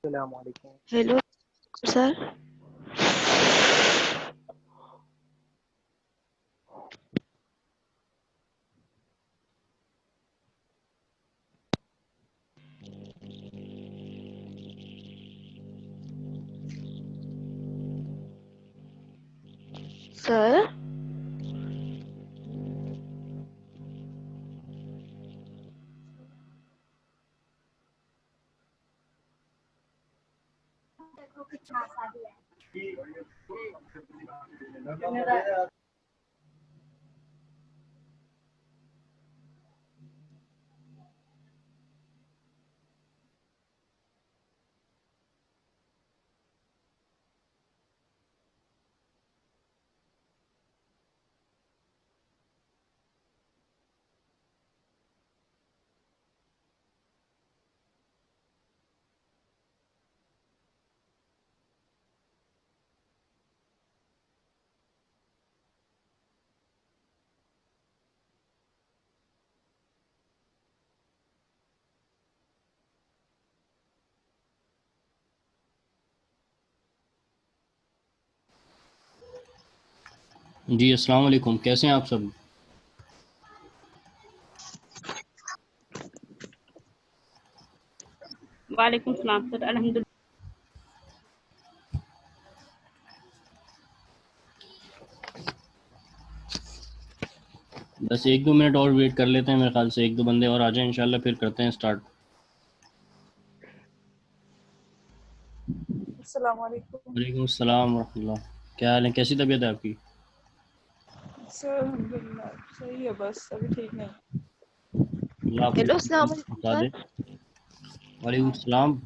अस्सलामुअलैकुम। Hello sir. Sir जी अस्सलाम वालेकुम, कैसे हैं आप सब? वालेकुम सलाम सर, अल्हम्दुलिल्लाह। बस 1-2 मिनट और वेट कर लेते हैं, मेरे ख्याल से 1-2 बंदे और आ जाएं, इंशाल्लाह फिर करते हैं स्टार्ट। अस्सलाम वालेकुम वालेकुम अस्सलाम वरहमतुल्लाह। क्या हाल है, कैसी तबीयत है आपकी? सर। अल्हम्दुलिल्लाह सही है, बस अभी ठीक नहीं। अल्लाह आपको हेलो अस्सलाम वालेकुम बता दे। सर। वालेकुम अस्सलाम।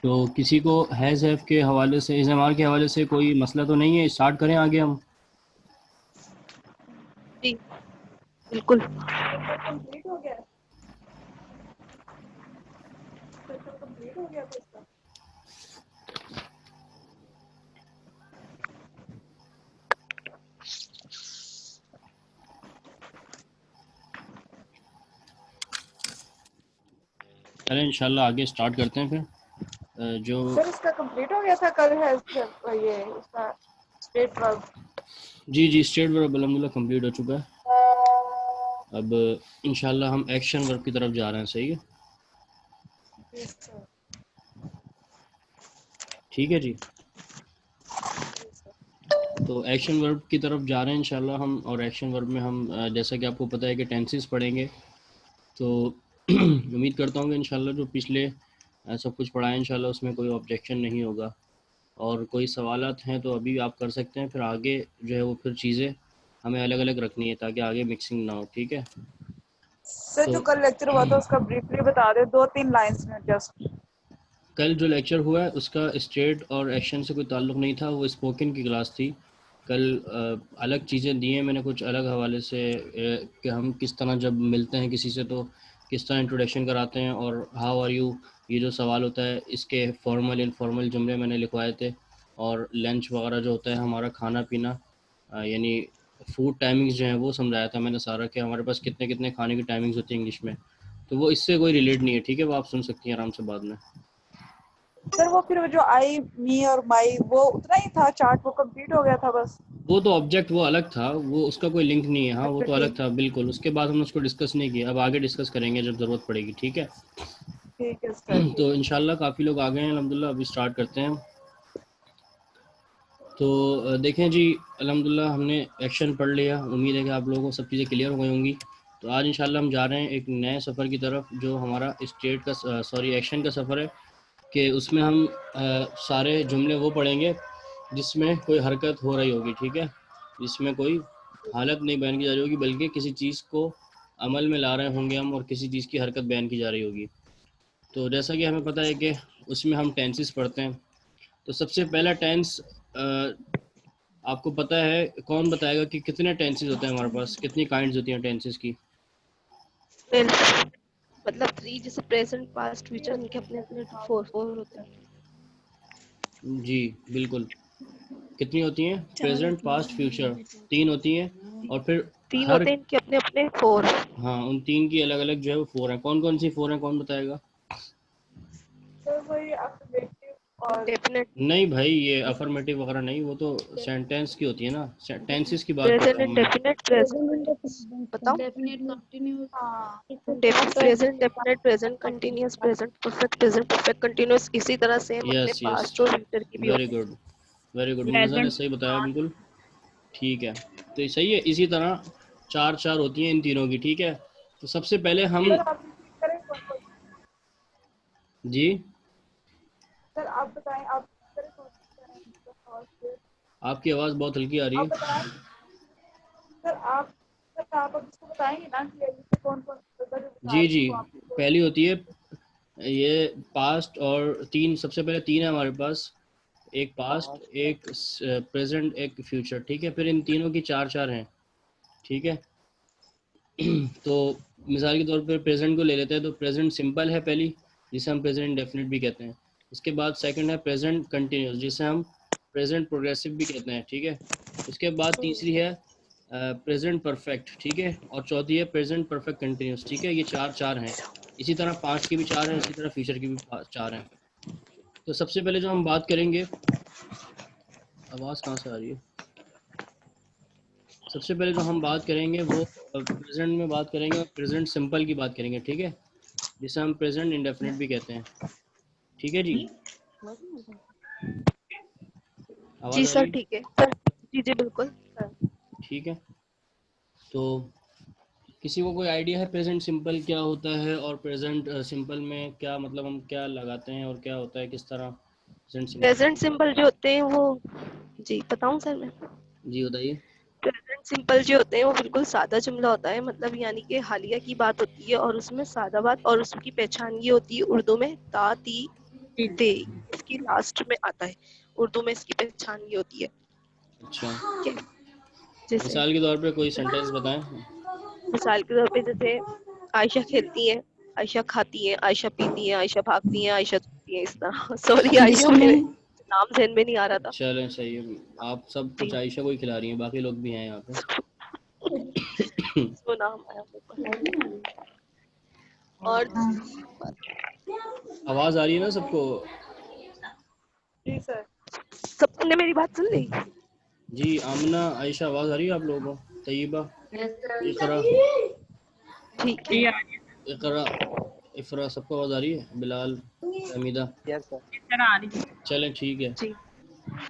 तो किसी को हैज़ के हवाले से, इज़मार के हवाले से कोई मसला तो नहीं है? स्टार्ट करें आगे हम। जी बिल्कुल। पेपर कंप्लीट हो गया? पेपर कंप्लीट हो गया था इसका? चलें इंशाल्लाह आगे स्टार्ट करते हैं फिर। जो सर इसका कंप्लीट हो गया था कल है ये इसका स्टेट वर्क? जी स्टेट वर्क अल्हम्दुलिल्लाह कंप्लीट हो चुका है। अब इंशाल्लाह हम एक्शन वर्क की तरफ जा रहे हैं, सही है? Yes sir. ठीक है जी। तो एक्शन वर्ब की तरफ जा रहे हैं इंशाल्लाह हम, और एक्शन वर्ब में हम जैसा कि आपको पता है कि टेंसेस पढ़ेंगे। तो उम्मीद करता हूँ कि इंशाल्लाह जो पिछले सब कुछ पढ़ा है इंशाल्लाह उसमें कोई ऑब्जेक्शन नहीं होगा, और कोई सवालात हैं तो अभी आप कर सकते हैं, फिर आगे जो है वो फिर चीज़ें हमें अलग अलग रखनी है ताकि आगे मिक्सिंग ना हो, ठीक है? सर तो जो कल लेक्चर हुआ था उसका ब्रीफली बता दे, 2-3 लाइंस में जस्ट। कल जो लेक्चर हुआ है उसका स्टेट और एक्शन से कोई ताल्लुक़ नहीं था, वो स्पोकन की क्लास थी। कल अलग चीज़ें दी हैं मैंने कुछ अलग हवाले से, कि हम किस तरह जब मिलते हैं किसी से तो किस तरह इंट्रोडक्शन कराते हैं, और हाउ आर यू ये जो सवाल होता है इसके फॉर्मल इनफॉर्मल जुमले मैंने लिखवाए थे, और लंच वगैरह जो होता है हमारा खाना पीना, यानी फूड टाइमिंग्स जो हैं वो समझाया था मैंने सारा, कि हमारे पास कितने कितने खाने की टाइमिंग्स होती है इंग्लिश में। तो वो इससे कोई रिलेट नहीं है, ठीक है? वो आप सुन सकती हैं आराम से बाद में। सर वो फिर जो आई मी और माई वो उतना ही था, चार्ट वो कंप्लीट हो गया था बस। वो तो ऑब्जेक्ट वो अलग था, वो उसका कोई लिंक नहीं है। हाँ वो अच्छा तो अलग ठीक, था बिल्कुल, उसके बाद हमने उसको डिस्कस नहीं किया, अब आगे डिस्कस करेंगे जब ज़रूरत पड़ेगी, ठीक है। ठीक है सर ठीक। तो इंशाल्लाह काफ़ी लोग आ गए हैं अल्हम्दुलिल्लाह, अभी स्टार्ट करते हैं। तो देखें जी, अल्हम्दुलिल्लाह हमने एक्शन पढ़ लिया, उम्मीद है कि आप लोगों को सब चीज़ें क्लियर हो गई होंगी। तो आज इंशाल्लाह हम जा रहे हैं एक नए सफ़र की तरफ, जो हमारा स्टेट का सॉरी एक्शन का सफ़र है, कि उसमें हम सारे जुमले वो पढ़ेंगे जिसमें कोई हरकत हो रही होगी, ठीक है, जिसमें कोई हालत नहीं बयान की जा रही होगी, बल्कि किसी चीज़ को अमल में ला रहे होंगे हम, और किसी चीज़ की हरकत बयान की जा रही होगी। तो जैसा कि हमें पता है कि उसमें हम टेंसेस पढ़ते हैं। तो सबसे पहला टेंस, आपको पता है, कौन बताएगा कि कितने टेंसेस होते हैं हमारे पास, कितनी काइंड्स होती हैं टेंसेस की? मतलब 3, जैसे प्रेजेंट पास्ट फ्यूचर, इनके अपने अपने 4 होते हैं। जी बिल्कुल। कितनी होती हैं? प्रेजेंट, पास्ट, फ्यूचर, 3 होती हैं। और फिर 3 हर, होते हैं इनके अपने अपने 4। हाँ उन 3 की अलग अलग जो है वो 4 हैं। कौन कौन सी 4 हैं, कौन बताएगा? सर वही अफर्मेटिव और डेफिनेट, नहीं भाई, ये अफर्मेटिव वगैरह नहीं, वो तो सेंटेंस की होती है ना, टेंसेस की बात कर प्रेजेंट रहा हूँ मैं। इंडेफिनिट, प्रेजेंट बताओ। डेफिनेट कंटिन्यूस हाँ present definite, present continuous, present perfect, present perfect continuous. इसी तरह सेम अपने यस यस, पास्ट और फ्यूचर की भी वेरी होती गुड, वेरी गुड, मुन्नज़ा ने प्रेजेंट सही बताया बिल्कुल, ठीक है। तो सही है, इसी तरह चार चार होती हैं इन तीनों की, ठीक है। तो सबसे पहले हम, सर आप रिपीट करें कौन कौन। जी सर आप बताएं, आप repeat करें कौन कौन और फिर आपकी आवाज़ बहुत हल्की आ रही आप है। बताएं। सर आप अब इसको बताएंगे ना क्लियरली कि कौन कौन सा जो बता जी रहे जी, हैं वो आपको बोल। पहली होती है ये पास्ट, और तीन, सबसे पहले तीन है हमारे पास, एक पास्ट, एक प्रेजेंट, एक फ्यूचर, ठीक है। फिर इन तीनों की चार चार हैं, ठीक है। तो मिसाल के तौर पर प्रेजेंट को ले लेते हैं, तो प्रेजेंट सिंपल है पहली, जिसे हम प्रेजेंट इंडेफिनिट भी कहते हैं। उसके बाद सेकंड है प्रेजेंट कंटिन्यूस, जिसे हम प्रेजेंट प्रोग्रेसिव भी कहते हैं, ठीक है। उसके बाद तीसरी है प्रेजेंट परफेक्ट, ठीक है। और चौथी है प्रेजेंट परफेक्ट कंटिन्यूस, ठीक है। ये चार चार हैं। इसी तरह पास्ट की भी चार हैं, इसी तरह फ्यूचर की भी चार हैं। तो सबसे पहले जो हम बात करेंगे, आवाज़ कहाँ से आ रही है? सबसे पहले जो हम बात करेंगे वो प्रेजेंट में बात करेंगे, और प्रेजेंट सिंपल की बात करेंगे, ठीक है, जिसे हम प्रेजेंट इंडेफिनिट भी कहते हैं, ठीक है जी। जी आवाज़ आ रही सर, है? ठीक है सर, जी जी बिल्कुल सर। ठीक है। तो किसी को कोई आइडिया है प्रेजेंट सिंपल क्या होता है, और प्रेजेंट सिंपल में क्या मतलब हम क्या लगाते हैं, और क्या होता है, किस तरह प्रेजेंट सिंपल? प्रेजेंट सिंपल जो होते हैं वो, जी बताऊं सर मैं। जी बताइए। प्रेजेंट सिंपल जो होते हैं वो बिल्कुल सादा जुमला होता है, मतलब यानी कि हालिया की बात होती है और उसमें सादा बात, और उसकी पहचान ये होती है उर्दू में ता ती ते, इसकी लास्ट में आता है। उर्दू में इसकी पहचान ये होती है, अच्छा, ठीक है। जैसे मिसाल के तौर पे कोई सेंटेंस बताएं। मिसाल के तौर पे, जैसे आयशा खेलती है, आयशा खाती है, आयशा पीती है, आयशा भागती है, आयशा सोती है, इस तरह। सॉरी आयशा, मेरे नाम ध्यान में नहीं आ रहा था चलें सही है, आप सब कुछ जी। आयशा को ही खिला रही हैं, बाकी लोग भी हैं यहाँ पे। तो नाम आया मेरे पास। और दूसरी बात, आवाज़ आ रही है ना सबको? जी सर। सबने मेरी बात सुन ली? जी आमना, आयशा, आवाज़ आ रही है आप लोगों को? तय्यबा, इकरा, ठीक है। ये इकरा, इफरा, सबको आवाज़ आ रही है? बिलाल, हमीदा, तरह आ रही है। चलें ठीक है। जी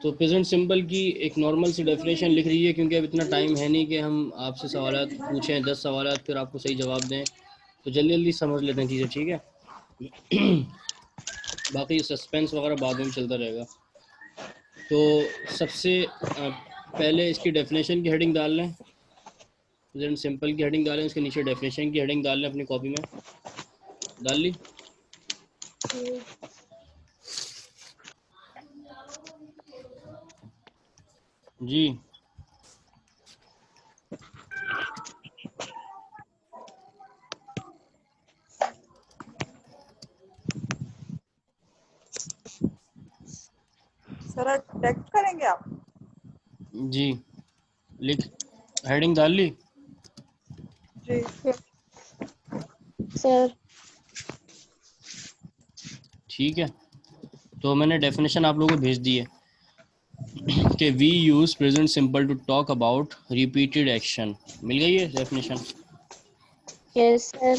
तो प्रेजेंट सिंपल की एक नॉर्मल सी डेफिनेशन लिख लीजिए, क्योंकि अब इतना टाइम है नहीं कि हम आपसे सवालात पूछें 10 सवालात फिर आपको सही जवाब दें। तो जल्दी जल्दी समझ लेते हैं चीज़ें, ठीक है। बाकी सस्पेंस वगैरह बाद में भी चलता रहेगा। तो सबसे पहले इसकी डेफिनेशन की हेडिंग डाल लें, प्रेजेंट सिंपल की हेडिंग डालें, उसके नीचे डेफिनेशन की हेडिंग डाल लें अपनी कॉपी में। डाल ली? जी सर टेक्स्ट करेंगे आप। जी, लिख, हेडिंग डाल ली? जी सर। ठीक है। तो मैंने डेफिनेशन आप लोगों को भेज दी है कि we use present simple to talk about repeated action. मिल गई है डेफिनेशन? Yes sir.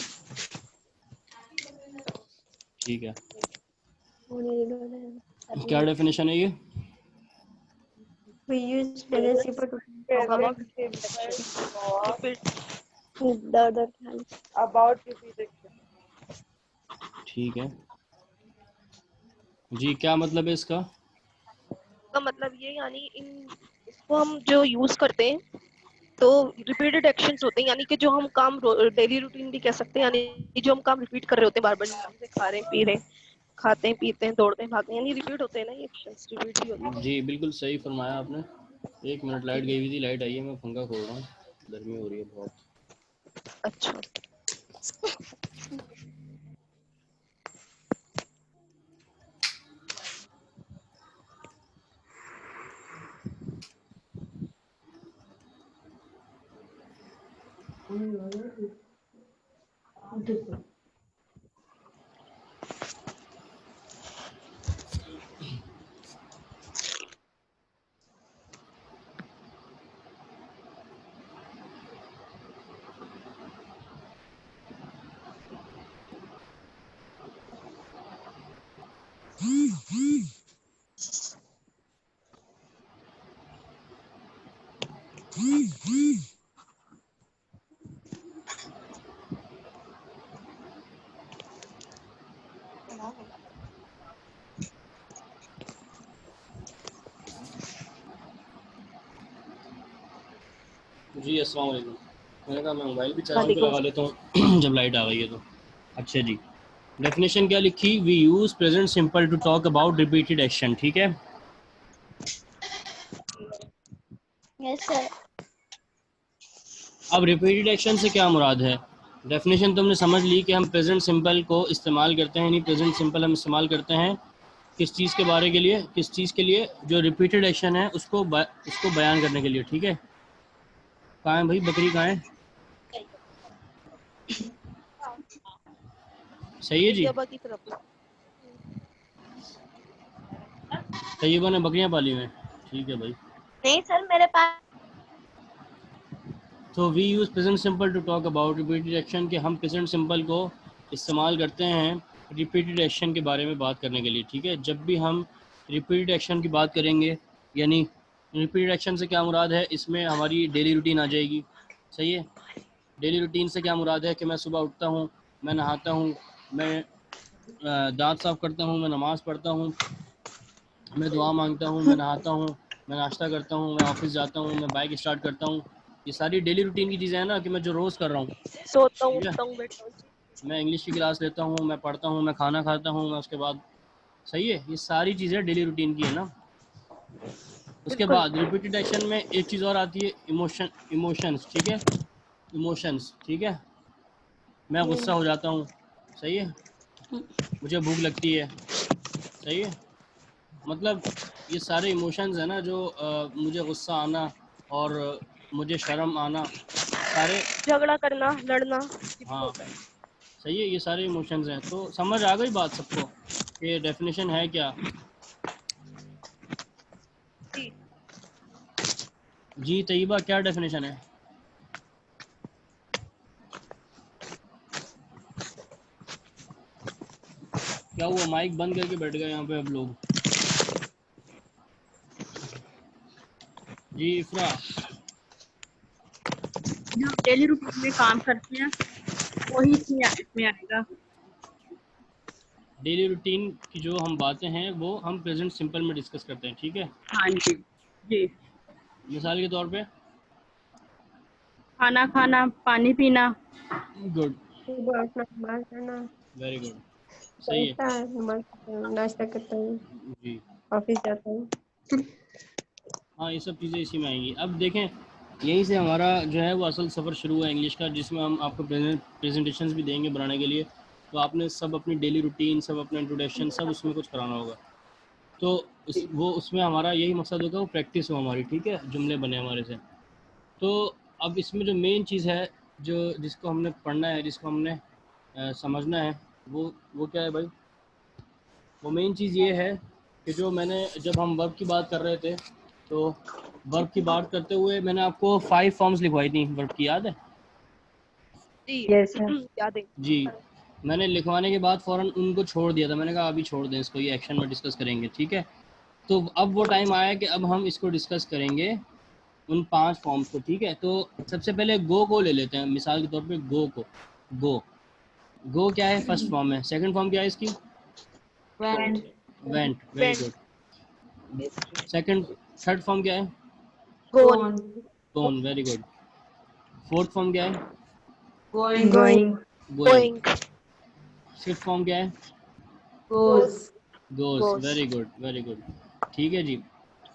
ठीक है, क्या डेफिनेशन है ये? We use present simple to talk about Present simple the about repeated action. ठीक है जी, क्या मतलब है इसका? का मतलब ये यानी इन इसको हम जो यूज करते हैं तो रिपीटेड एक्शंस होते हैं, यानी कि जो हम काम डेली रूटीन भी कह सकते हैं, यानी जो हम काम रिपीट कर रहे होते हैं बार बार, जैसे खा रहे हैं पी रहे हैं, खाते हैं पीते हैं, दौड़ते हैं भागते हैं, यानी रिपीट होते हैं ना, ये एक्शंस रिपीट ही होते हैं। जी बिल्कुल सही फरमाया आपने। 1 मिनट, लाइट गई हुई थी, लाइट आई है, मैं पंखा खोल रहा हूँ, गर्मी हो रही है बहुत। अच्छा, जी अस्सलाम वालेकुम। मैंने कहा मैं मोबाइल भी चार्जिंग पे लगा लेता हूँ जब लाइट आ गई है तो। अच्छा जी, डेफिनेशन क्या लिखी? We use present simple to talk about repeated action. ठीक है, यस सर। अब रिपीटेड एक्शन से क्या मुराद है? डेफिनेशन तुमने समझ ली कि हम प्रेजेंट सिंपल को इस्तेमाल करते हैं, नहीं प्रेजेंट सिंपल हम इस्तेमाल करते हैं किस चीज़ के बारे के लिए, किस चीज़ के लिए? जो रिपीटेड एक्शन है उसको बयान करने के लिए। ठीक है, कहाँ है भाई बकरी, कहाँ है? सही है जी, तैयबा की तरफ। तैयबा ने बकरियां पाली हुई हैं। ठीक है भाई। नहीं सर, मेरे पास तो we use present simple to talk about repeated action, कि हम प्रेजेंट सिंपल को इस्तेमाल करते हैं रिपीटेड एक्शन के बारे में बात करने के लिए। ठीक है, जब भी हम रिपीटेड एक्शन की बात करेंगे, यानी रिपीटेड एक्शन से क्या मुराद है, इसमें हमारी डेली रूटीन आ जाएगी। सही है, डेली रूटीन से क्या मुराद है कि मैं सुबह उठता हूँ, मैं नहाता हूँ, मैं दांत साफ़ करता हूँ, मैं नमाज़ पढ़ता हूँ, मैं दुआ मांगता हूँ, मैं नहाता हूँ, मैं नाश्ता करता हूँ, मैं ऑफिस जाता हूँ, मैं बाइक स्टार्ट करता हूँ। ये सारी डेली रूटीन की चीज़ें हैं ना, कि मैं जो रोज़ कर रहा हूँ। सोता हूँ, ठीक है, उठता हूँ, बैठता हूँ। मैं इंग्लिश की क्लास लेता हूँ, मैं पढ़ता हूँ, मैं खाना खाता हूँ, मैं उसके बाद, सही है, ये सारी चीज़ें डेली रूटीन की है ना। उसके बिल्कुल। बाद रिपीटेड एक्शन में एक चीज़ और आती है, इमोशंस। ठीक है, इमोशंस। ठीक है, मैं गुस्सा हो जाता हूँ, सही है, मुझे भूख लगती है, सही है, मतलब ये सारे इमोशंस हैं ना, जो मुझे गुस्सा आना और मुझे शर्म आना, सारे, झगड़ा करना, लड़ना, ये भी हाँ होता है। सही है, ये सारे इमोशंस हैं। तो समझ आ गई बात सबको कि डेफिनेशन है क्या? जी, जी तैयबा, क्या डेफिनेशन है? क्या हुआ, माइक बंद करके बैठ गए यहाँ पे अब लोग? जी इफ्रा। जो डेली रूटीन में काम करते हैं वही इसमें आएगा। डेली रूटीन की जो हम बातें हैं वो हम प्रेजेंट सिंपल में डिस्कस करते हैं। ठीक है, हाँ जी जी। मिसाल के तौर पे, खाना खाना, पानी पीना। गुड, सुबह उठना, नमाज पढ़ना, वेरी गुड, सही है बैठता है, नमाज पढ़ता हूँ, नाश्ता करता हूँ, जी। ऑफिस जाता हूँ। हाँ, ये सब चीज़ें इसी में आएंगी। अब देखें, यहीं से हमारा जो है वो असल सफ़र शुरू हुआ है इंग्लिश का, जिसमें हम आपको प्रेजेंटेशंस भी देंगे बनाने के लिए। तो आपने सब अपनी डेली रूटीन, सब अपना इंट्रोडक्शन, सब उसमें कुछ कराना होगा। तो उसमें हमारा यही मकसद होगा, वो प्रैक्टिस हो हमारी। ठीक है, जुमले बने हमारे से। तो अब इसमें जो मेन चीज़ है, जो जिसको हमने पढ़ना है, जिसको हमने समझना है, वो क्या है भाई? वो मेन चीज़ ये है कि जो मैंने जब हम वर्ब की बात कर रहे थे तो वर्ब की बात करते हुए मैंने आपको 5 फॉर्म्स लिखवाई थी वर्ब की, याद है? जी Yes, sir. याद है। जी, मैंने लिखवाने के बाद फ़ौरन उनको छोड़ दिया था, मैंने कहा अभी छोड़ दें इसको, ये एक्शन में डिस्कस करेंगे, ठीक है? तो अब वो टाइम आया कि अब हम इसको डिस्कस करेंगे उन 5 फॉर्म्स को, ठीक है? तो सबसे पहले गो को ले लेते हैं मिसाल के तौर पे, गो को। गो क्या है? फर्स्ट फॉर्म है। सेकंड फॉर्म क्या है इसकी? went, went, very Went. Good. Second, third form क्या है? Gone. गोन, वेरी गुड। फोर्थ फॉर्म क्या है? going, Going. Going. Going. Fifth form क्या है? goes, गोस, Goes. Very good, very good. ठीक है जी,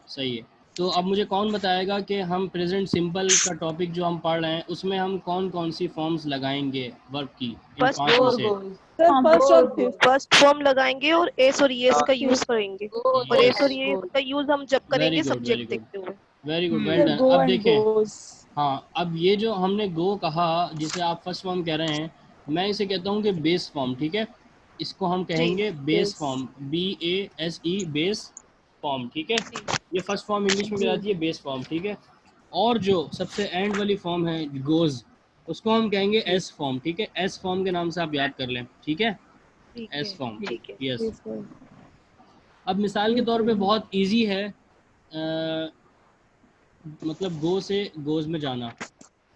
सही है। तो अब मुझे कौन बताएगा कि हम प्रेजेंट सिंपल का टॉपिक जो हम पढ़ रहे हैं उसमें हम कौन कौन सी फॉर्म्स लगाएंगे वर्ब की, इन First 5 में four से? goes, सर फर्स्ट और goes, फिफ्थ। फर्स्ट फॉर्म लगाएंगे और एस और येस का यूज करेंगे, और एस और येस goes, का यूज हम जब वेरी करेंगे गुड, वेरी सब्जेक्ट गुड, देखते हुए। Very good, well sir done. Go अब एंड देखें, गोस। हाँ, अब ये जो हमने गो कहा जिसे आप फर्स्ट फॉर्म कह रहे हैं, मैं इसे कहता हूँ कि बेस फॉर्म, ठीक है? इसको हम कहेंगे base form, BASE, base form, ठीक है? जी ये फर्स्ट फॉर्म इंग्लिश में कहलाती है बेस फॉर्म, ठीक है? और जो सबसे एंड वाली फॉर्म है गोज, उसको हम कहेंगे एस फॉर्म, ठीक है? एस फॉर्म के नाम से आप याद कर लें, ठीक है? ठीक एस है, फॉर्म, ठीक है। यस। Yes sir. अब मिसाल के तौर पे बहुत इजी है, मतलब गो से गोज में जाना।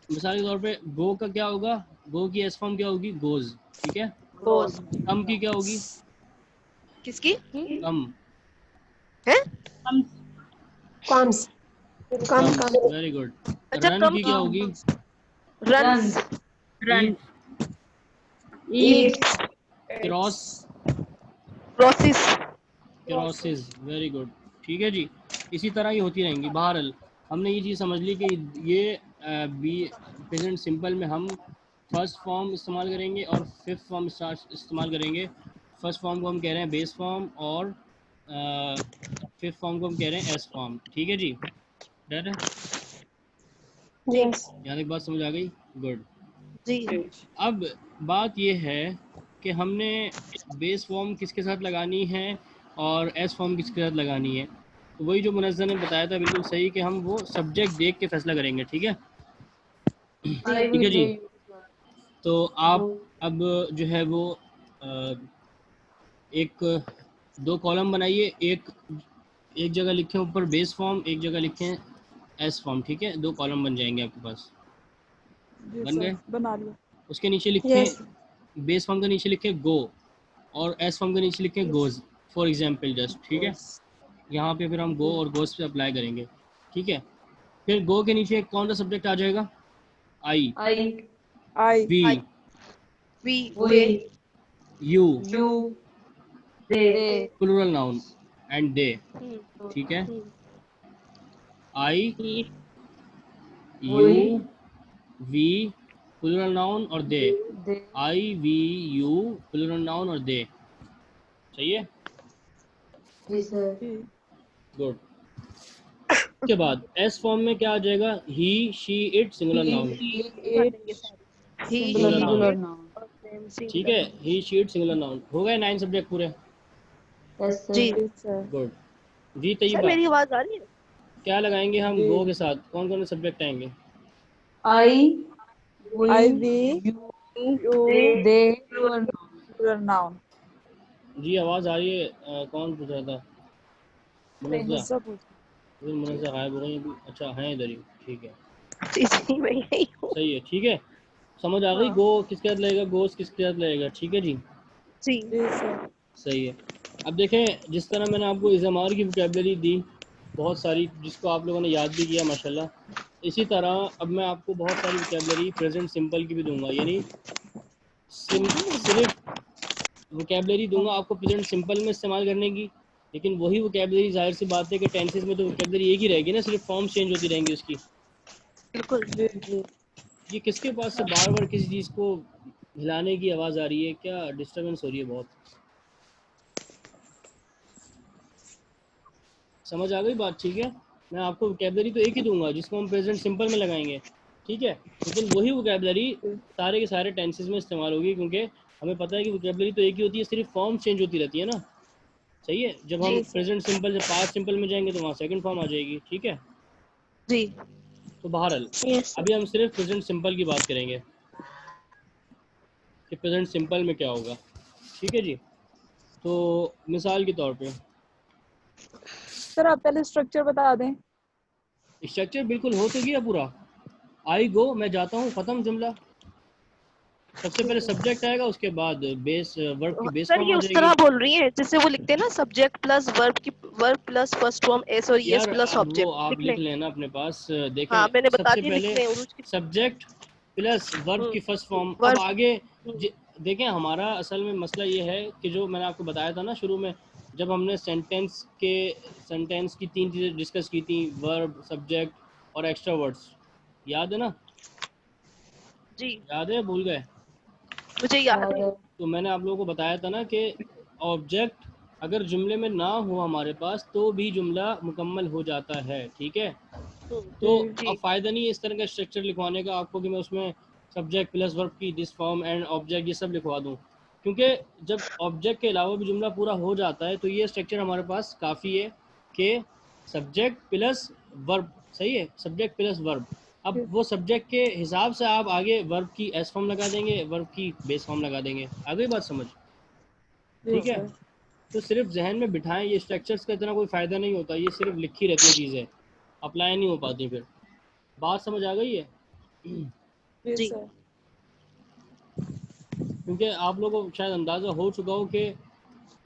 मिसाल के तौर पे गो का क्या होगा? गो की एस फॉर्म क्या होगी? गोज, ठीक है? गोज। कम की क्या होगी? किसकी कम, है? Comes. Come, comes, come. Very good. अच्छा, रन कम की क्या होगी? रन्स, run, ईट, eat, cross, crosses. Crosses, very good, ठीक है जी। इसी तरह ये होती रहेंगी। बहरहाल हमने ये चीज़ समझ ली कि ये बी प्रेजेंट सिंपल में हम फर्स्ट फॉर्म इस्तेमाल करेंगे और फिफ्थ फॉर्म इस्तेमाल करेंगे। फर्स्ट फॉर्म को हम कह रहे हैं बेस फॉर्म और फिफ्थ फॉर्म को हम कह रहे हैं एस फॉर्म, ठीक है जी? डन है? Yes. यहाँ तक बात समझ आ गई? गुड। जी अब बात ये है कि हमने बेस फॉर्म किसके साथ लगानी है और एस फॉर्म किसके साथ लगानी है। तो वही जो मुनज़्ज़र ने बताया था बिल्कुल सही कि हम वो सब्जेक्ट देख के फैसला करेंगे, ठीक है? I ठीक है जी। they तो आप अब जो है वो एक 2 कॉलम बनाइए, एक जगह लिखें ऊपर बेस फॉर्म, एक जगह लिखें एस फॉर्म, ठीक है? 2 कॉलम बन जाएंगे आपके पास। जी बन सर गए? बना लिया। उसके नीचे Yes. लिखें बेस फॉर्म के नीचे लिखें गो और एस फॉर्म के नीचे लिखें गोज, फॉर एग्जाम्पल जस्ट, ठीक है? यहाँ पे फिर हम गो और गोज पे अप्लाई करेंगे, ठीक है? फिर गो के नीचे कौन सा सब्जेक्ट आ जाएगा? I, I we, we we they you, you they plural noun, and they, hmm, ठीक है? Hmm, I, we you, we, plural noun और they. they I, we, you, plural noun और दे, सही है? this good. उसके बाद S form में क्या आ जाएगा? He, she, it, singular noun, it he, Singular she, noun. it, noun. और them ठीक singular है? noun। He, she, it, singular noun. हो गए 9 सब्जेक्ट पूरे? Yes sir. जी सर। गुड जी। सर तैयबा, मेरी आवाज आ रही है? क्या लगाएंगे हम जी। गो के साथ? कौन कौन से सब्जेक्ट आएंगे? I we I we you you they plural noun. Plural noun. जी आवाज़ आ रही है? कौन पूछ रहा था? मुनज़्ज़ा, सब पूछ। फिर मुनज़्ज़ा गायब हो गई अभी। अच्छा, हैं इधर ही, ठीक है, जी जी मैं यही हूँ। सही है, ठीक है, समझ आ गई। हाँ। गो किसके साथ लगेगा, गोस किसके साथ लगेगा, ठीक है जी? जी जी सर। सही है। अब देखें, जिस तरह मैंने आपको इज़मार की वोकैबुलरी दी बहुत सारी, जिसको आप लोगों ने याद भी किया माशाल्लाह, इसी तरह अब मैं आपको बहुत सारी वोकैबुलरी प्रेजेंट सिंपल की भी दूंगा, यानी सिर्फ वोकैबुलरी दूंगा आपको प्रेजेंट सिंपल में इस्तेमाल करने की, लेकिन वही वोकैबुलरी जाहिर सी बात है कि टेंसेस में तो वोकैबुलरी एक ही रहेगी ना, सिर्फ फॉर्म्स चेंज होती रहेंगी उसकी। बिल्कुल। जी जी। ये किसके पास से बार बार किसी चीज़ को हिलाने की आवाज़ आ रही है? क्या डिस्टर्बेंस हो रही है बहुत? समझ आ गई बात? ठीक है, मैं आपको वोकैबुलरी तो एक ही दूंगा जिसको हम प्रेजेंट सिंपल में लगाएंगे, ठीक है? लेकिन वही वोकैबुलरी सारे के सारे टेंसेस में इस्तेमाल होगी, क्योंकि हमें पता है कि वोकैबुलरी तो एक ही होती है, सिर्फ फॉर्म चेंज होती रहती है ना, सही है। जब जी हम सर। प्रेजेंट सिंपल से पास्ट सिंपल में जाएंगे तो वहाँ सेकंड फॉर्म आ जाएगी, ठीक है। जी तो बहरहाल Yes, sir. अभी हम सिर्फ प्रेजेंट सिंपल की बात करेंगे कि प्रेजेंट सिंपल में क्या होगा, ठीक है जी। तो मिसाल के तौर पे सर आप पहले स्ट्रक्चर बता दें। स्ट्रक्चर बिल्कुल हो तो गया पूरा। आई गो, मैं जाता हूँ, ख़त्म जुमला। सबसे पहले सब्जेक्ट आएगा, उसके बाद बेस वर्ब की बेस सर फॉर्म ये आ उस जाएगी। तरह बोल रही है जिससे वो लिखते हैं ना, subject plus verb plus first form S और एस यार प्लस अब वो ऑब्जेक्ट आप लिख लिख लें। लेना अपने पास, हाँ देखें मैंने बता सबसे दिया, लिख पहले लें उरूज की। सब्जेक्ट प्लस वर्ब की फर्स्ट फॉर्म। अब वर्ब। आगे देखें हमारा असल में मसला ये है कि जो मैंने आपको बताया था ना शुरू में, जब हमने सेंटेंस की 3 चीज़ें डिस्कस की थी, वर्ब, सब्जेक्ट और एक्स्ट्रा वर्ड्स, याद है ना? जी याद है, भूल गए? मुझे याद है। तो मैंने आप लोगों को बताया था ना कि ऑब्जेक्ट अगर जुमले में ना हो हमारे पास तो भी जुमला मुकम्मल हो जाता है, ठीक है। तो अब जी फ़ायदा नहीं है इस तरह का स्ट्रक्चर लिखवाने का आपको कि मैं उसमें सब्जेक्ट प्लस वर्ब की दिस फॉर्म एंड ऑब्जेक्ट ये सब लिखवा दूँ, क्योंकि जब ऑब्जेक्ट के अलावा भी जुमला पूरा हो जाता है तो ये स्ट्रक्चर हमारे पास काफ़ी है कि सब्जेक्ट प्लस वर्ब, सही है, सब्जेक्ट प्लस वर्ब। अब वो सब्जेक्ट के हिसाब से आप आगे वर्ब की एस फॉर्म लगा देंगे, वर्ब की बेस फॉर्म लगा देंगे। आ गई बात समझ? जी ठीक है। सर। तो सिर्फ जहन में बिठाएं, ये स्ट्रक्चर्स का इतना कोई फ़ायदा नहीं होता, ये सिर्फ लिखी रहती हैं चीज़ें, अप्लाई नहीं हो पाती। फिर बात समझ आ गई है? जी जी सर। क्योंकि आप लोगों को शायद अंदाज़ा हो चुका हो कि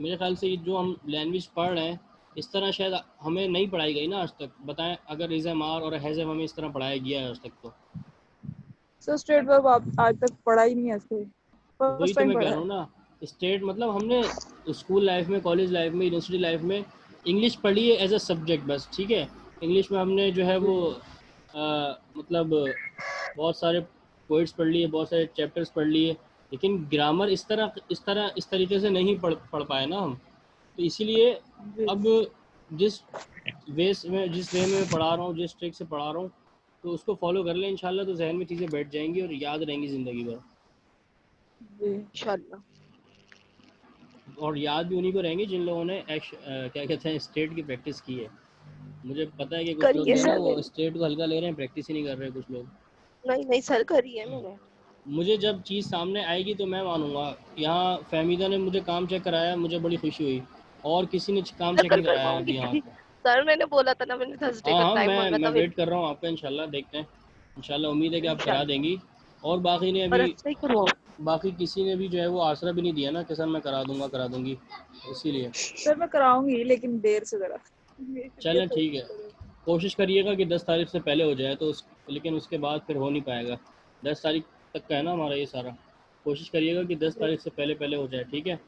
मेरे ख्याल से ये जो हम लैंग्वेज पढ़ रहे हैं इस तरह शायद हमें नहीं पढ़ाई गई ना आज तक। बताएं अगर इज़म आर और हैज़म हमें इस तरह पढ़ाया गया है आज तक तो। सर स्ट्रेट वर्ब आप आज तक पढ़ा ही नहीं है ऐसे, वही फर्स्ट तो टाइम मैं कह पढ़ा रहा है। हूँ ना, स्टेट मतलब हमने स्कूल लाइफ में, कॉलेज लाइफ में, यूनिवर्सिटी लाइफ में इंग्लिश पढ़ी है एज अ सब्जेक्ट बस, ठीक है। इंग्लिश में हमने जो है वो मतलब बहुत सारे पोइट्स पढ़ लिए, बहुत सारे चैप्टर्स पढ़ लिए, लेकिन ग्रामर इस तरीके से नहीं पढ़ पाए ना हम। तो इसीलिए जी अब जिस जिस वे में मैं पढ़ा रहा हूँ, जिस ट्रिक से पढ़ा रहा हूँ, तो उसको फॉलो कर लें इंशाल्लाह, तो जहन में चीज़ें बैठ जाएंगी और याद रहेंगी ज़िंदगी भर। जी इंशाल्लाह। और याद भी उन्हीं को रहेंगी जिन लोगों ने क्या कहते हैं स्टेट की प्रैक्टिस की है। मुझे पता है कि कुछ लोग करिए जो है ना सर वो मैंने। स्टेट को हल्का ले रहे हैं, प्रैक्टिस ही नहीं कर रहे कुछ लोग। नहीं नहीं सर, करी है मैंने। मुझे जब चीज़ सामने आएगी तो मैं मानूंगा। यहाँ फहमीदा ने मुझे काम चेक कराया, मुझे बड़ी खुशी हुई, और किसी ने काम सर चेक कल नहीं कराया करवाऊंगी। अभी यहाँ पे। सर मैंने बोला था ना, मैंने थर्सडे हाँ का हाँ, टाइम मैं मांगा मैं था वेट फिर। कर रहा हूँ आपका, इंशाल्लाह देखते हैं। इंशाल्लाह उम्मीद है कि आप करा इंशाल्लाह। देंगी। और बाकी ने और अभी अच्छा ही करवाओ। बाकी किसी ने भी जो है वो आसरा भी नहीं दिया ना कि सर मैं करा दूंगा करा दूंगी, इसीलिए। सर मैं कराऊंगी लेकिन देर से जरा, मेरी तबीयत चलें थोड़ी ठीक है, कोशिश करिएगा कि 10 तारीख से पहले हो जाए तो लेकिन उसके बाद फिर हो नहीं पाएगा। 10 तारीख तक का है ना हमारा ये सारा। कोशिश करिएगा कि 10 तारीख से पहले पहले हो जाए, ठीक है।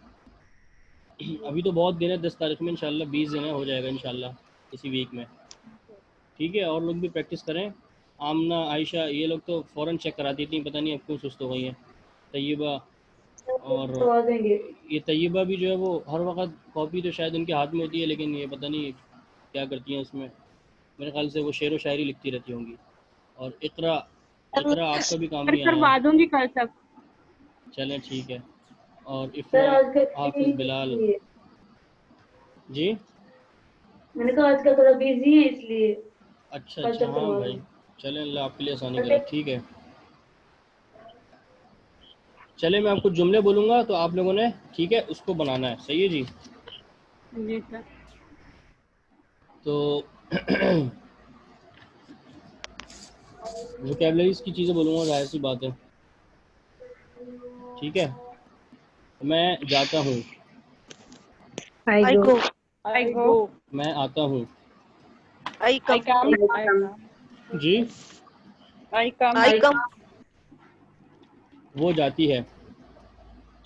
अभी तो बहुत दिन है, 10 तारीख में इंशाल्लाह 20 दिन है, हो जाएगा इंशाल्लाह इसी वीक में, ठीक है। और लोग भी प्रैक्टिस करें। आमना, आयशा, ये लोग तो फ़ौरन चेक कराती थी, पता नहीं अब क्यों सुस्त हो गई हैं। तय्यबा, और करवा देंगे। ये तय्यबा भी जो है वो हर वक्त कॉपी तो शायद उनके हाथ में होती है, लेकिन ये पता नहीं क्या करती हैं उसमें। मेरे ख्याल से वो शेर व शायरी लिखती रहती होंगी। और इकरा, इकरा आपका भी काम पर नहीं आया। करवा दूंगी कल तक। चलें ठीक है। और सर इफ़रा, आजकल हाफिज़ बिलाल इसलिए जी। मैंने कहा आजकल थोड़ा बिजी है इसलिए अच्छा कल अच्छा, तक हाँ करवा भाई, दूँ। चलें अल्लाह आपके लिए आसानी करे, बट ठीक है। चले मैं आपको जुमले बोलूँगा तो आप लोगों ने, ठीक है, उसको बनाना है, सही है जी। जी सर। तो वोकेबलरीज की चीज़ें बोलूँगा, जाहिर सी बात है, ठीक है। मैं जाता हूँ, आई आई गो। गो। आई आई गो। गो। मैं आता हूँ, आई आई कम। कम। आई कम। जी। आई कम। आई कम। वो जाती है,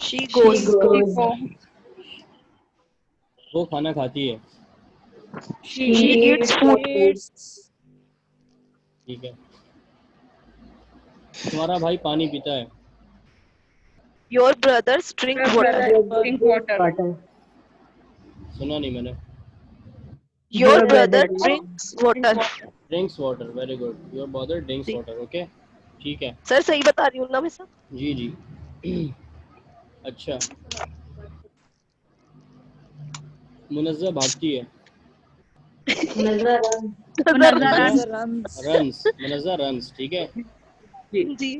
she she goes. Goes. Go. वो खाना खाती है, she she she eat. Eats eats food. Food. ठीक है। तुम्हारा भाई पानी पीता है, your brothers drink water. Your drink water. Water. सुना नहीं मैंने। Your your brother brother drinks water. Drinks water, very good, your brother drinks जी वाटर, ओके, ठीक है। सर सही बता रही हूँ ना मैं सब? जी जी। अच्छा, मुनज़्ज़ा भागती है। Munazza Munazza runs runs, Munazza runs, ठीक है जी।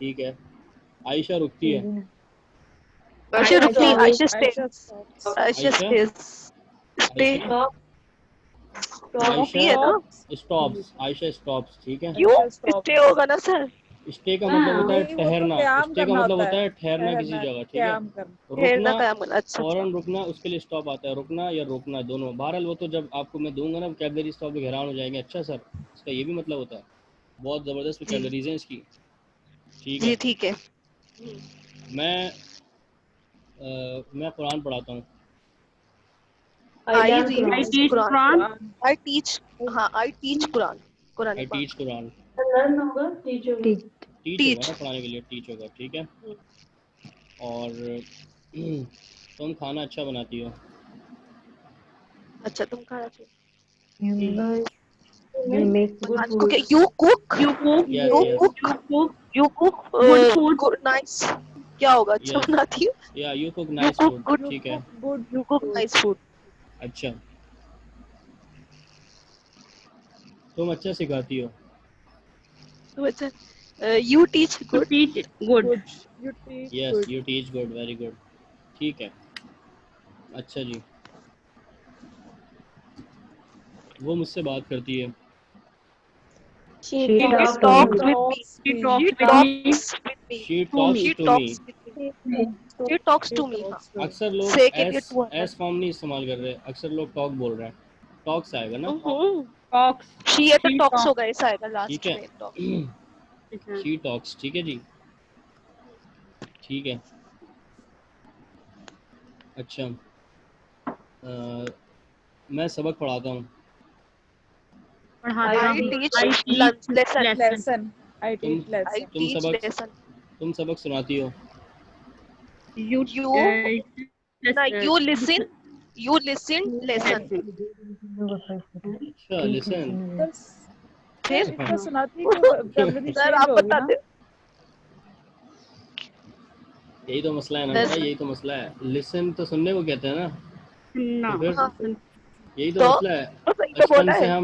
ठीक है। आयशा रुकती है। आयशा रुकती, Ayesha stay, Ayesha stops. Ayesha Ayesha stage, stay Ayesha होती है ना। स्टॉप्स, आयशा स्टॉप्स, ठीक है। क्यों आयशा stops. स्टे होगा ना सर। स्टे का मतलब होता है नहीं, वो तो ठहरना। क़याम स्टे का करना मतलब होता होता है, है ठहरना किसी ठहरना, जगह, ठीक है। क़याम करना। ठहरना रुकना, का मन, अच्छा फौरन रुकना, उसके लिए स्टॉप आता है, रुकना या रोकना दोनों। बहरहाल वो तो जब आपको मैं दूंगा ना वोकैबलरी स्टॉप पे हैरान हो जाएंगे। अच्छा सर, इसका ये भी मतलब होता है। बहुत ज़बरदस्त जी वोकैबलरीज हैं इसकी, ठीक जी है। ठीक है। मैं कुरान पढ़ाता हूँ। I I read teach Quran, Quran. I teach, हाँ I teach Quran, Quran I teach पाक। कुरान, Learn होगा teach होगा. टीच होगा टीच, ना, पढ़ाने के लिए टीच होगा, ठीक है। और तुम खाना अच्छा बनाती हो। अच्छा तुम खाना चाहिए Good बनाने को food. क्या, you cook, You cook. Yes you yes cook, You cook you cook good food. Good, nice, क्या होगा, अच्छा यस बनाती हूँ। या you cook you nice cook food, good, You ठीक है। cook good you cook food. Nice food. अच्छा, तुम अच्छा सिखाती हो। तो अच्छा, you teach to good, teach good. Good. You teach yes good. You teach good, very good, ठीक है। अच्छा जी, वो मुझसे बात करती है। She She talks talks to talks me. With me, She Me. talks she with me. Talks with me, she To talks she me. To me. Talks with me, she talks She to me. हाँ, talks to me. अक्सर लोग से के लिए S टू आता S form नहीं इस्तेमाल कर रहे, अक्सर लोग टॉक बोल रहे हैं। टॉक्स आएगा ना, है। Talks. शी है तो She टॉक्स talks. होगा, ऐसा आएगा ठीक लास्ट है। में टॉक्स। शी टॉक्स, ठीक है जी, ठीक है। अच्छा, मैं सबक पढ़ाता हूँ। पढ़ाता आई हूँ. Teach I teach lesson, lesson. Lesson. I तुम teach आई lesson. तुम टीच सबक लेसन। तुम सबक सुनाती हो। You यू ना, you listen, you listen lesson. अच्छा, लिसन। सर फिर सर इसका सुनाती की vocabulary सर change आप होगी बता ना? दे यही तो मसला है ना सर। बेटा, यही तो मसला है। लिसन तो सुनने को कहते हैं ना, No. तो फिर हाँ, यही तो तो मसला है। सही तो बोला है।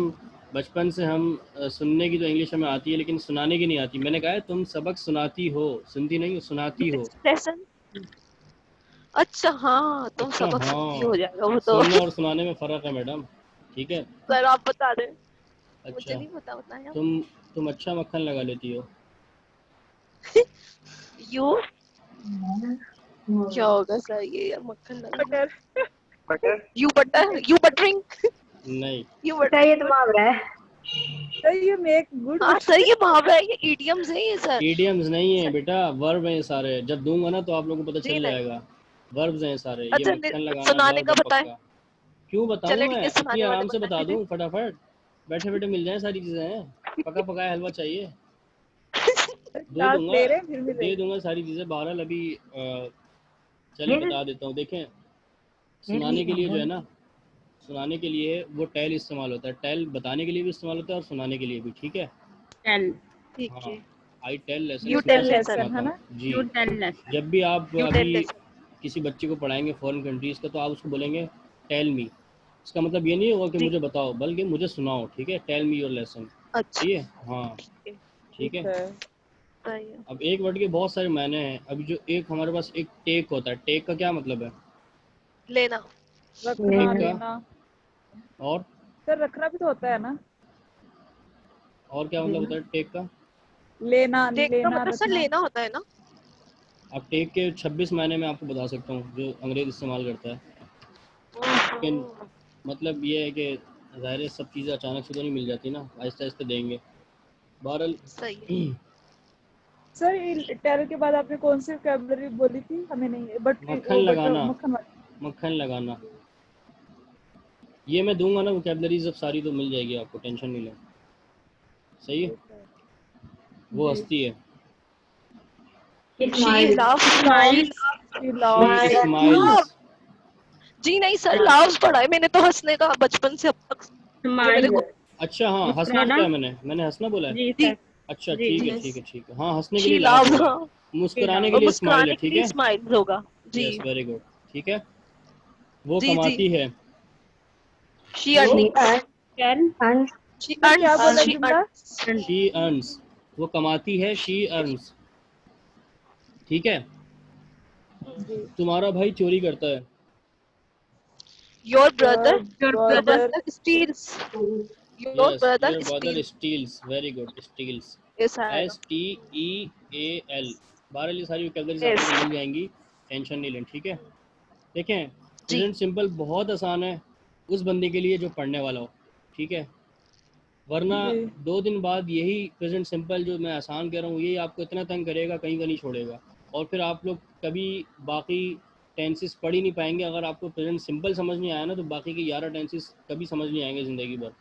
बचपन से हम सुनने की तो इंग्लिश हमें आती है, लेकिन सुनाने की नहीं आती। मैंने कहा है तुम सबक सुनाती हो, सुनती नहीं हो, सुनाती हो। लेसन, अच्छा हाँ, तुम अच्छा सबक सुनती हो हाँ, जाएगा वो तो। सुनने और सुनाने में फ़र्क है मैडम, ठीक है। सर आप बता दें, मुझे अच्छा, नहीं पता, बताया। तुम अच्छा मक्खन लगा लेती हो। यू क्या होगा सर, ये यार मक्खन लगा, butter. You butter, you buttering, नहीं, you buttering. Sir you make good. हाँ सर, ये मुहावरा है, ये इडियम्स है ये सर। इडियम्स नहीं है बेटा, वर्ब हैं ये सारे। जब दूंगा ना तो आप लोगों को पता जी चल नहीं, जाएगा। वर्ब्स हैं सारे, ये अच्छा मक्खन लगाना सुनाने वर्ब का है बताएं। पक्का। क्यों बताऊं चले मैं, ठीक है, इतनी सुनाने वाले आराम से बता बताएं। दूं फटाफट। बैठे बैठे मिल जाए सारी चीजें हैं। पका पकाया हलवा चाहिए, दे क्लास दूंगा, ले रहे हैं फिर भी दे दूंगा सारी चीजें। बहरहाल अभी चले बता देता हूँ। देखें, सुनाने के लिए जो है ना, सुनाने के लिए वो टेल इस्तेमाल होता है। टेल बताने के लिए भी इस्तेमाल होता है और सुनाने के लिए भी, ठीक है। Tell. ठीक हाँ, है, आई टेल लेसन, यू मैं टेल सबक लेसन, सुनाता है ना? हूँ जी। You tell lesson. जब भी आप यू अभी टेल लेसन। किसी बच्चे को पढ़ाएंगे फॉरेन कंट्रीज़ का, तो आप उसको बोलेंगे टेल मी। इसका मतलब ये नहीं होगा कि जी, मुझे बताओ, बल्कि मुझे सुनाओ, ठीक है। टेल मी योर लेसन, अच्छा ठीक है। हाँ, ठीक है, ठीक है। सही है। अब एक वर्ड के बहुत सारे मायने हैं। अभी जो एक हमारे पास एक टेक होता है, टेक का क्या मतलब है? लेना, रखना टेक का लेना. और सर रखना भी तो होता है ना? क्या मतलब होता है टेक का? लेना टेक का लेना मतलब सर रखना. लेना होता है ना। अब टेक के 26 मायने मैं आपको बता सकता हूँ जो अंग्रेज इस्तेमाल करता है, लेकिन ओहो, मतलब ये है कि ज़ाहिर है सब चीज़ें अचानक से तो नहीं मिल जाती ना, आहिस्ता आहिस्ता देंगे। बहरहाल सही है। सर टेल के बाद आपने कौन सी vocabulary बोली थी? हमें नहीं, बट मक्खन लगाना, मक्खन वाली. मक्खन लगाना, ये मैं दूंगा ना वोकैबलरी सब सारी, तो मिल जाएगी आपको, टेंशन नहीं लो। सही है, वो हंसती है। She laugh, Smile. She loves. She smiles. जी नहीं सर, लाफ्स पढ़ा है मैंने तो, हंसने का बचपन से अब तक जो मेरे Smile. को। अच्छा हाँ, हंसना मुस्कुराना. बताया मैंने हंसना बोला है। जी जी, सर. अच्छा जी. ठीक है, yes, ठीक है, ठीक है। हाँ, हंसने के शी लिए लाफ लाव, होगा, हाँ, मुस्कुराने के और लिए स्माइल है, मुस्कुराने के ठीक लिए है। स्माइल होगा जी। यस, वेरी गुड, ठीक है। वो जी जी, कमाती है, she earns, can And she sir क्या बोला earns, she जुमला? earns. शी अर्न्स, वो कमाती है, शी अर्न्स। ठीक है, जी। तुम्हारा भाई चोरी करता है। Your brother, Your your brother brother steals. Your yes, brother your brother steals. Steals, very good, steals, ऐसा आएगा। STEAL। बहरहाल ये सारी वोकैबुलरीज आप Yes. लोगों को मिल जाएंगी, टेंशन नहीं लें। ठीक है, देखें जी। प्रेजेंट सिंपल बहुत आसान है उस बंदे के लिए जो पढ़ने वाला हो। ठीक है, वरना जी। 2 दिन बाद यही प्रेजेंट सिंपल जो मैं आसान कह रहा हूँ यही आपको इतना तंग करेगा, कहीं का नहीं छोड़ेगा, और फिर आप लोग कभी बाकी टेंसेस पढ़ ही नहीं पाएंगे। अगर आपको प्रेजेंट सिंपल समझ नहीं आया ना तो बाकी के 11 टेंसेस कभी समझ नहीं आएंगे ज़िंदगी भर।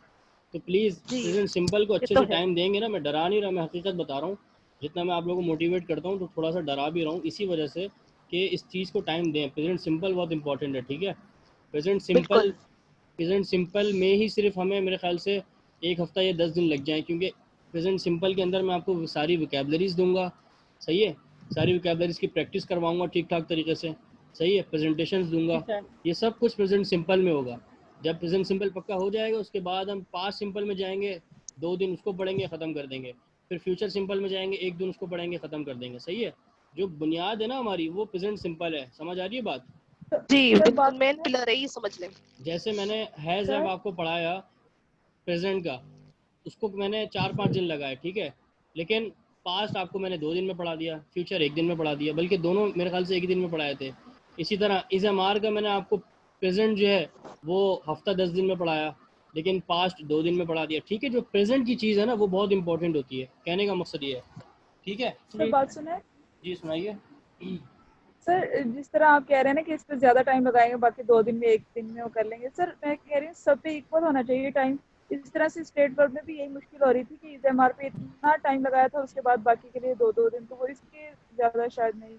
तो प्लीज़ जी, प्रेजेंट सिंपल को ये अच्छे तो से है। टाइम देंगे ना, मैं डरा नहीं रहा, मैं हकीकत बता रहा हूँ। जितना मैं आप लोगों को मोटिवेट करता हूँ तो थोड़ा सा डरा भी रहा हूँ इसी वजह से कि इस चीज़ को टाइम दें। प्रेजेंट सिंपल बहुत इंपॉर्टेंट है। ठीक है, बिल्कुल। प्रेजेंट सिंपल में ही सिर्फ हमें मेरे ख्याल से 1 हफ्ता या 10 दिन लग जाए, क्योंकि प्रेजेंट सिंपल के अंदर मैं आपको सारी वोकैबुलरीज दूंगा। सही है, सारी वोकैबुलरीज की प्रैक्टिस करवाऊंगा ठीक ठाक तरीके से। सही है, प्रेजेंटेशंस दूंगा, ये सब कुछ प्रेजेंट सिंपल में होगा। जब प्रेजेंट सिंपल पक्का हो जाएगा उसके बाद हम पास्ट सिंपल में जाएंगे, 2 दिन उसको पढ़ेंगे, ख़त्म कर देंगे। फिर फ्यूचर सिंपल में जाएंगे, 1 दिन उसको पढ़ेंगे, ख़त्म कर देंगे। सही है, जो बुनियाद है ना हमारी वो प्रेजेंट सिंपल है। समझ आ रही है बात? जी, सर बिल्कुल बात मेन सुने पिलर है, ये समझ लें। जैसे मैंने हैज़ हैव सर। आपको पढ़ाया प्रेजेंट का, उसको मैंने 4-5 दिन लगाए। ठीक है, लेकिन पास्ट आपको मैंने 2 दिन में पढ़ा दिया, फ्यूचर 1 दिन में पढ़ा दिया, बल्कि दोनों मेरे ख्याल से 1 ही दिन में पढ़ाए थे। इसी तरह इज़मार का मैंने आपको प्रेजेंट जो है वो हफ्ता 10 दिन में पढ़ाया, लेकिन पास्ट 2 दिन में पढ़ा दिया। ठीक है, जो प्रेजेंट की चीज़ है ना वो बहुत इंपॉर्टेंट होती है, कहने का मकसद ये है। ठीक है सर बात सुने जी, सुनाइए। सर, जिस तरह आप कह रहे हैं ना कि इस पर ज्यादा टाइम लगाएंगे, बाकी 2 दिन में 1 दिन में वो कर लेंगे। सर मैं कह रही हूँ सब पे इक्वल होना चाहिए टाइम। इस तरह से स्टेट वर्क में भी यही मुश्किल हो रही थी कि इज़मार पे इतना टाइम लगाया था, उसके बाद बाकी के लिए 2-2 दिन, तो वो इसके ज्यादा शायद नहीं।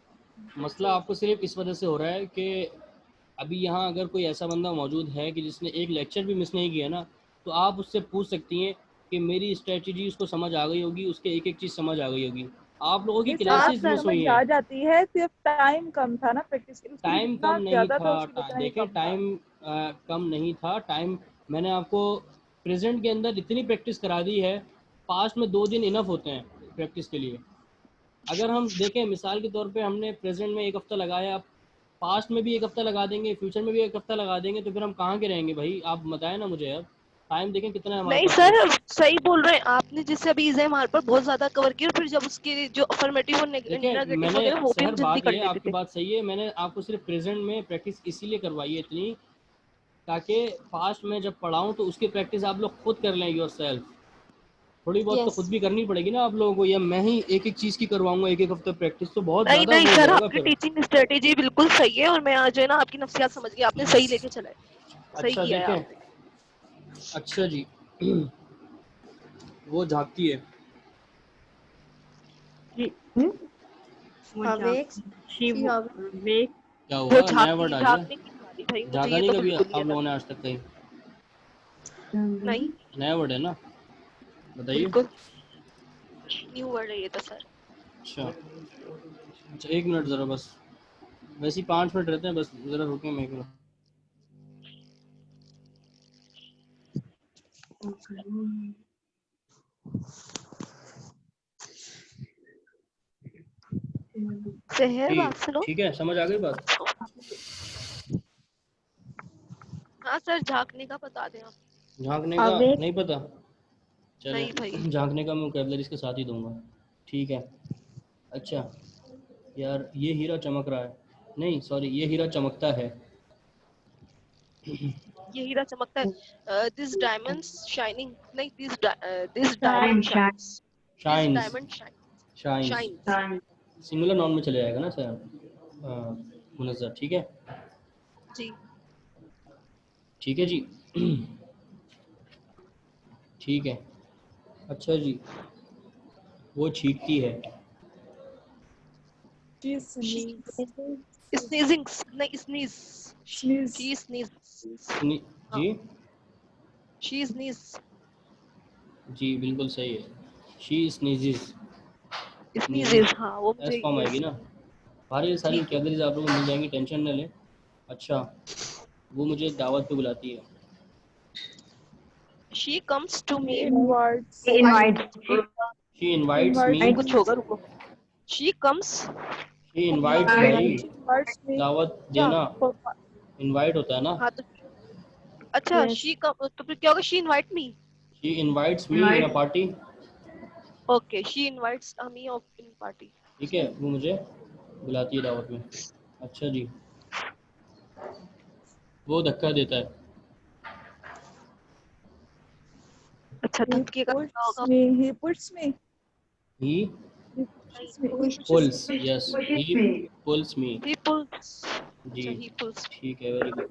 मसला आपको सिर्फ इस वजह से हो रहा है कि अभी यहाँ अगर कोई ऐसा बंदा मौजूद है कि जिसने एक लेक्चर भी मिस नहीं किया ना, तो आप उससे पूछ सकती हैं कि मेरी स्ट्रेटजी उसको समझ आ गई होगी, उसके एक एक चीज़ समझ आ गई होगी। आप लोगों की नहीं सर, क्लासेस आपकी मिस हुई समझ हैं, आ जाती है, सिर्फ टाइम कम था ना प्रैक्टिस के लिए। उसके लिए टाइम कम जितना नहीं ज्यादा था था। उसके लिए उतना ही देखें कम था। टाइम कम नहीं था, टाइम मैंने आपको प्रेजेंट के अंदर इतनी प्रैक्टिस करा दी है, पास्ट में 2 दिन इनफ होते हैं प्रैक्टिस के लिए। अगर हम देखें मिसाल के तौर पे हमने प्रेजेंट में 1 हफ्ता लगाया, पास्ट में भी 1 हफ्ता लगा देंगे, फ्यूचर में भी 1 हफ्ता लगा देंगे, तो फिर हम कहाँ के रहेंगे भाई? आप बताएं ना मुझे। अब टाइम देखें कितना है हमारे नहीं पास सर, सिर्फ। सही बोल रहे हैं आपने। जैसे अभी इज़मार पर बहुत ज्यादा कवर किया, फिर जब उसके जो अफर्मेटिव और देखिए नेगेटिव मैंने वगैरह वो भी हम शहर जल्दी बात कर ये लेते आपकी थे। बात सही है, मैंने आपको सिर्फ प्रेजेंट में प्रैक्टिस इसीलिए करवाई है इतनी, ताकि पास्ट में जब पढ़ाऊँ तो उसकी प्रैक्टिस आप लोग खुद कर लें योरसेल्फ। थोड़ी बहुत तो yes. खुद भी करनी पड़ेगी ना आप लोगों को, या मैं ही एक एक चीज़ की करवाऊंगा 1-1 हफ्ते प्रैक्टिस, तो बहुत नहीं ज़्यादा नहीं वो हो सर, जाएगा आपकी फिर। टीचिंग स्ट्रेटेजी बिल्कुल सही है, और मैं आज है ना आपकी नफ्सियात समझ गई, आपने सही लेके चला है, सही अच्छा किया है देखें, आपने। अच्छा जी वो झांकती है। Hmm? वो Awake. She She awake. वेक क्या वो हुआ, नया झांकती वर्ड आ गया? झांकने की बीमारी, भाई मुझे झांका ये नहीं तो कभी बिल्कुल नहीं आप लोगों आता। ने आज तक कहीं? नहीं, नया वर्ड है ना, बताइए। बिल्कुल न्यू वर्ड है ये तो सर। अच्छा अच्छा, 1 मिनट ज़रा बस, वैसे ही 5 मिनट रहते हैं बस, ज़रा रुकें मैं 1 मिनट। जहर जी बात सुनो। ठीक है, समझ आ गई बात? हाँ सर, झांकने का बता दें आप। झांकने का Awake. नहीं पता? नहीं भाई। चले, झांकने का मैं वोकैबुलरी इसके साथ ही दूंगा। ठीक है। अच्छा यार, ये हीरा चमक रहा है, नहीं सॉरी, ये हीरा चमकता है। ये हीरा चमकता है। दिस डायमंड्स शाइनिंग, नहीं this Shine. Diamond shines, this shines, diamond shine, shines shines. Singular noun में चले जाएगा ना सर, मुनज़्ज़र। ठीक है, जी। ठीक है जी। ठीक है। अच्छा जी, वो छींकती है। She She sneezes. sneezing, नहीं sneeze, Sneeze. she sneeze, हाँ, जी she sneeze, जी बिल्कुल सही है, शी स्नीजेस। sneezes, हाँ वो मुझे एस फॉर्म आएगी yes, ना। सारी सारी ठीक है। वोकैबुलरीज आप लोगों को मिल जाएंगी, टेंशन न लें। अच्छा, वो मुझे दावत पे बुलाती है। She comes to me. Invites. He invites. She invites me. Invites. कुछ होगा रुको. She comes. She invites भाई. Invites me. दावत क्या? देना. For- Invite होता है ना. हाँ तो अच्छा Yes. she come तो फिर क्या होगा? She invite me. She invites me in a party. Okay, she invites me of in party. ठीक है, वो मुझे बुलाती है दावत में. अच्छा जी. वो धक्का देता है. अच्छा He धक्के का क्या puts होगा? me. He puts me. He He pushes me. He pushes pulls. me. Yes, he pulls me. He pulls. जी. अच्छा he pulls. ठीक है, वेरी गुड.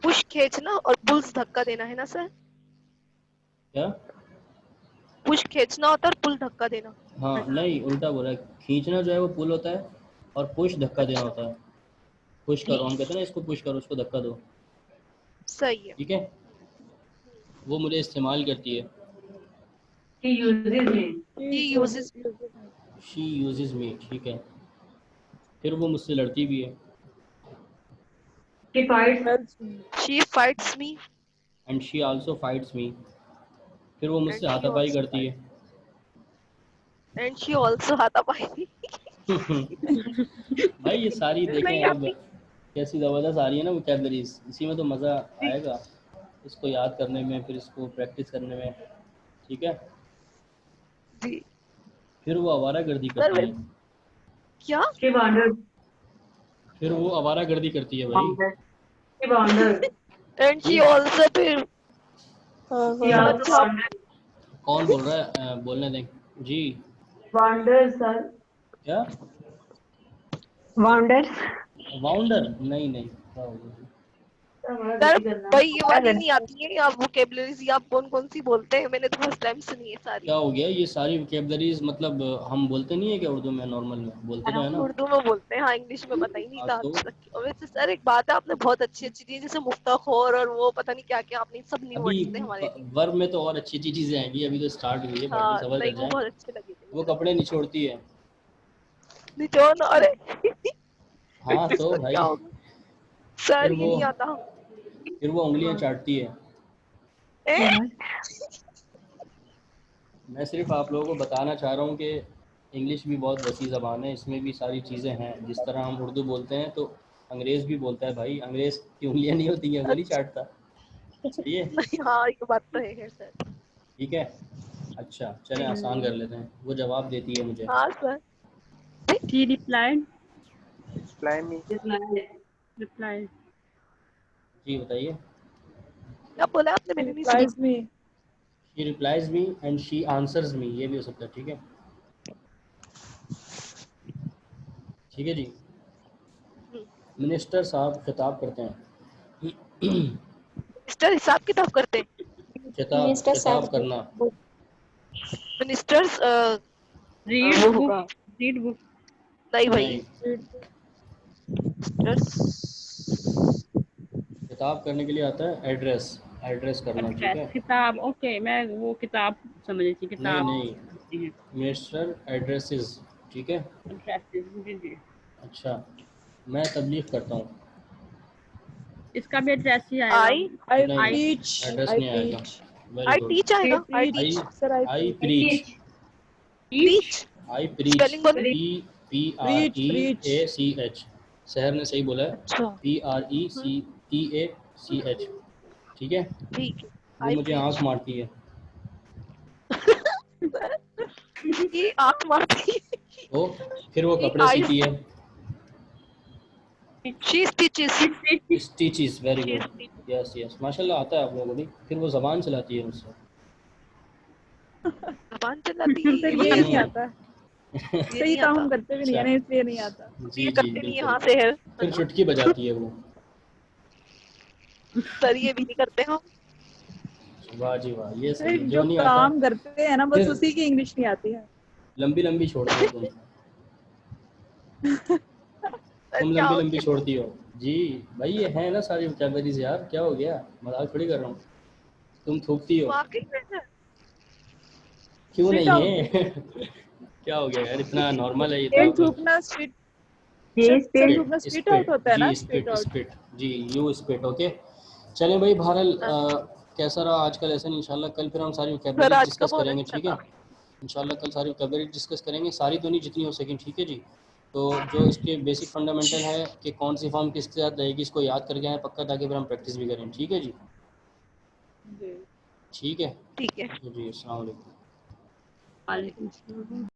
पुश खींचना और पुल्स धक्का देना है ना सर? क्या? पुश खींचना होता है और पुल धक्का देना. हाँ, नहीं उल्टा बोला है. खींचना जो है वो पुल होता है और पुश धक्का देना होता है. पुश करो, हम कहते हैं ना इसको पुश करो, उसको धक्का दो. सही है. ठीक है, वो मुझे इस्तेमाल करती है. He uses. शी यूजेस मी. ठीक है, फिर वो मुझसे लड़ती भी है. Tells me. She fights me. And she also fights me. फिर वो मुझसे And she हाथापाई also करती है. And she also हाथापाई. भाई ये सारी देखें नहीं अब कैसी ज़बरदस्त आ रही है ना वोकैबलरीज. इसी में तो मज़ा आएगा इसको याद करने में, फिर इसको प्रैक्टिस करने में. ठीक है, जी. फिर वो आवारागर्दी करती है. क्या? फिर वो आवारागर्दी करती है भाई. And she also फिर अच्छा कौन बोल रहा है? बोलने दें जी. क्या? Wonders. वाउंडर? नहीं नहीं, क्या हो गया? सर भाई ये वाली नहीं आती है आप वोकेबलरीज आप कौन कौन सी बोलते हैं? मैंने तो फर्स्ट टाइम सुनी है सारी. क्या हो गया? ये सारी वोकैबुलरीज मतलब हम बोलते नहीं है क्या उर्दू में? नॉर्मल में बोलते तो है ना. उर्दू में बोलते हैं. हाँ इंग्लिश में पता ही नहीं था हाँ, तो? आज तक. और वैसे सर एक बात है आपने बहुत अच्छी अच्छी चीजें जैसे मुफ्ताखोर और वो पता नहीं क्या क्या आपने सब न्यू अभी वर्ड्स थे हमारे लिए. वर्ब में तो और अच्छी अच्छी चीजें आएंगी. अभी तो स्टार्ट हुई है, हाँ बाकी सबर नहीं कर वो जाए. बहुत अच्छे लगे थे. वो कपड़े निचोड़ती है. निचोड़ अरे हाँ तो भाई क्या होगा? सर फिर ये वो नहीं आता. फिर वो उंगलियां चाटती है. ए? मैं सिर्फ आप लोगों को बताना चाह रहा हूँ कि इंग्लिश भी बहुत वसी ज़बान है. इसमें भी सारी चीज़ें हैं. जिस तरह हम उर्दू बोलते हैं तो अंग्रेज़ भी बोलता है भाई. अंग्रेज़ की उंगलियां नहीं होती हैं, वो नहीं चाटता. सही है. नहीं हाँ ये बात तो है सर. ठीक है, अच्छा चलें आसान कर लेते हैं. वो जवाब देती है मुझे. हाँ सर. He replied. Replied. जी बताइए. क्या बोला आपने? मैंने नहीं सुनी. Replies me. She replies me and she answers me. ये भी हो सकता है. ठीक है, ठीक है जी. मिनिस्टर साहब खिताब करते हैं. मिनिस्टर हिसाब किताब करते हैं. खिताब करना. मिनिस्टर्स Read वो book. होगा. Read book. नहीं भाई. नहीं, मिनिस्टर्स खिताब करने के लिए आता है एड्रेस. एड्रेस करना. ठीक है. किताब. ओके मैं वो किताब समझ रही थी. किताब. नहीं, मिनिस्टर एड्रेसेस. ठीक है. जी. अच्छा, मैं तबलीग करता हूँ. इसका भी एड्रेस ही आएगा. I नहीं, preach. एड्रेस I नहीं आएगा. preach. I very good. Teach आएगा. आई preach. Teach. Sir, I preach. Teach I preach. Spelling बोलो. PREACH. शहर ने सही बोला है. अच्छा PRECTACH. ठीक है. ठीक है. वो मुझे आँख मारती है. ये आँख मारती है. ओ, फिर वो कपड़े सीती है. She stitches. Stitches. Very good. Yes yes, माशाल्लाह आता है आप लोगों को भी. फिर वो जबान चलाती है मुझसे. जबान चलाती है. सर ये नहीं आता. सही काम करते भी नहीं है ना, इसलिए नहीं आता. जी ये जी करते नहीं यहाँ बिल्कुल. से है. फिर चुटकी बजाती है वो. सर ये भी नहीं करते हम. वाह जी वाह. ये सर सही. जो जो नहीं आता काम करते हैं ना बस फिर- उसी की इंग्लिश नहीं आती है. लंबी लंबी छोड़ती हो तुम. तुम क्या लंबी हो लंबी गया? छोड़ती हो. जी भाई ये है ना सारी वोकैबुलरीज यार. क्या हो गया? मजाक थोड़ी कर रहा हूँ. तुम थूकती हो. वाकई में सर. क्यों Spit नहीं है? क्या हो गया यार? इतना नॉर्मल है ये पेट तो. थूकना स्पीट. पेट थूकना स्पीट आउट होता है ना. जी स्पिट. जी यू स्पिट. ओके, चलें भाई, बहरहाल कैसा रहा आज का लेसन? इंशाल्लाह कल फिर हम सारी सर वोकैबुलरी आज का डिस्कस बहुत करेंगे, अच्छा ठीक है? था। इंशाल्लाह कल सारी वोकैबुलरी डिस्कस करेंगे, सारी तो नहीं जितनी हो सके, ठीक है जी? तो जो इसके बेसिक फंडामेंटल है कि कौन सी फॉर्म किसके साथ रहेगी, इसको याद करके आए पक्का, ताकि फिर हम प्रैक्टिस भी करें, ठीक है जी? जी ठीक है ठीक है। जी, अस्सलाम वालेकुम। वालेकुम सलाम।